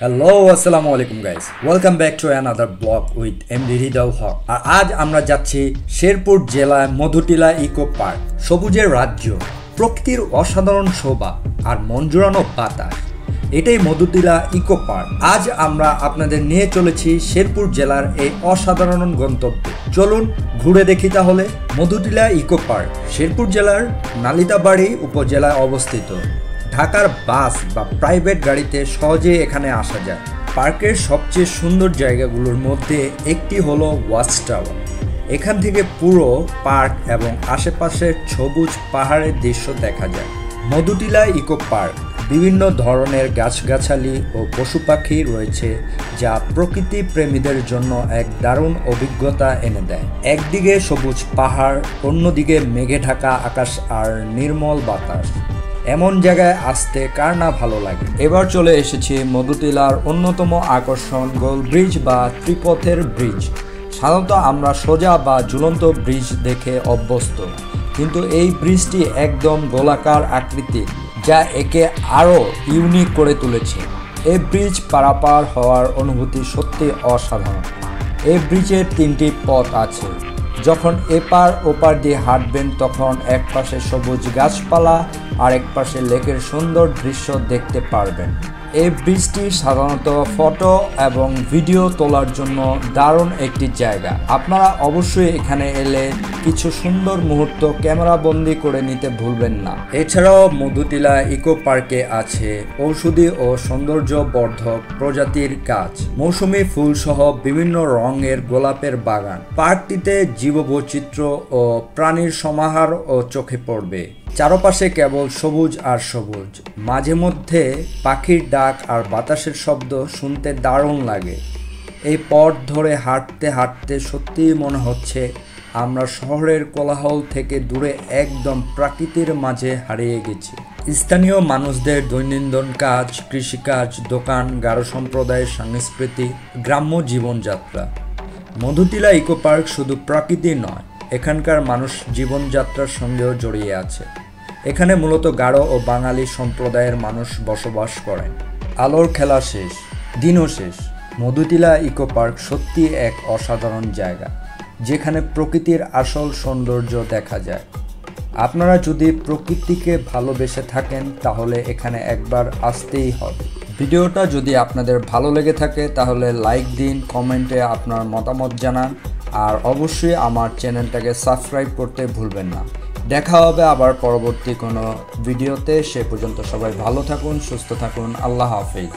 Hello আসসালামু আলাইকুম guys, welcome back to another blog with MD Hridoy Haque. আর আজ আমরা যাচ্ছি শেরপুর জেলায় মধুটিলা ইকো পার্ক। সবুজের রাজ্য, প্রকৃতির অসাধারণ শোভা আর মন জুড়ানো বাতাস, এটাই মধুটিলা ইকো পার্ক। আজ আমরা আপনাদের নিয়ে চলেছি শেরপুর জেলার এই অসাধারণ গন্তব্যে। চলুন ঘুরে দেখি তাহলে। মধুটিলা ইকো পার্ক শেরপুর জেলার নালিতাবাড়ি উপজেলায় অবস্থিত। ঢাকার বাস বা প্রাইভেট গাড়িতে সহজে এখানে আসা যায়। পার্কের সবচেয়ে সুন্দর জায়গাগুলোর মধ্যে একটি হলো ওয়াচ টাওয়ার। এখান থেকে পুরো পার্ক এবং আশেপাশের সবুজ পাহাড়ের দৃশ্য দেখা যায়। মধুটিলা ইকো পার্ক বিভিন্ন ধরনের গাছগাছালি ও পশু পাখি রয়েছে, যা প্রকৃতি প্রেমীদের জন্য এক দারুণ অভিজ্ঞতা এনে দেয়। একদিকে সবুজ পাহাড়, অন্যদিকে মেঘে ঢাকা আকাশ আর নির্মল বাতাস। এমন জায়গায় আসতে কার না ভালো লাগে। এবার চলে এসেছি মধুটিলার অন্যতম আকর্ষণ গোল ব্রিজ বা ত্রিপথের ব্রিজ। সাধারণত আমরা সোজা বা ঝুলন্ত ব্রিজ দেখে অভ্যস্ত, কিন্তু এই ব্রিজটি একদম গোলাকার আকৃতির, যা একে আরও ইউনিক করে তুলেছে। এই ব্রিজ পারাপার হওয়ার অনুভূতি সত্যি অসাধারণ। এই ব্রিজের তিনটি পথ আছে। যখন এপার ওপার দিয়ে হাঁটবেন তখন এক পাশে সবুজ গাছপালা আর এক পাশে লেকের সুন্দর দৃশ্য দেখতে পারবেন। এই ব্রিজটি সাধারণত ফটো এবং ভিডিও তোলার জন্য দারুণ একটি জায়গা। আপনারা অবশ্যই এখানে এলে কিছু সুন্দর মুহূর্ত ক্যামেরাবন্দি করে নিতে ভুলবেন না। এছাড়াও মধুটিলা ইকো পার্কে আছে ঔষধি ও সৌন্দর্যবর্ধক প্রজাতির গাছ, মৌসুমী ফুল সহ বিভিন্ন রঙের গোলাপের বাগান। পার্কটিতে জীববৈচিত্র্য ও প্রাণীর সমাহার ও চোখে পড়বে। চারপাশে কেবল সবুজ আর সবুজ, মাঝে মধ্যে পাখির ডাক আর বাতাসের শব্দ শুনতে দারুণ লাগে। এই পথ ধরে হাঁটতে হাঁটতে সত্যিই মনে হচ্ছে আমরা শহরের কোলাহল থেকে দূরে একদম প্রকৃতির মাঝে হারিয়ে গেছি। স্থানীয় মানুষদের দৈনন্দিন কাজ, কৃষিকাজ, দোকান, গারো সম্প্রদায়ের সংস্কৃতি, গ্রাম্য জীবনযাত্রা। মধুটিলা ইকো পার্ক শুধু প্রকৃতি নয়, এখানকার মানুষ জীবনযাত্রার সঙ্গেও জড়িয়ে আছে। এখানে মূলত গারো ও বাঙালি সম্প্রদায়ের মানুষ বসবাস করেন। আলোর খেলা শেষ, দিনও শেষ। মধুটিলা ইকো পার্ক সত্যি এক অসাধারণ জায়গা, যেখানে প্রকৃতির আসল সৌন্দর্য দেখা যায়। আপনারা যদি প্রকৃতিকে ভালোবেসে থাকেন তাহলে এখানে একবার আসতেই হবে। ভিডিওটা যদি আপনাদের ভালো লেগে থাকে তাহলে লাইক দিন, কমেন্টে আপনার মতামত জানান, আর অবশ্যই আমার চ্যানেলটাকে সাবস্ক্রাইব করতে ভুলবেন না। দেখা হবে আবার পরবর্তী কোনো ভিডিওতে। সে পর্যন্ত সবাই ভালো থাকুন, সুস্থ থাকুন। আল্লাহ হাফেজ।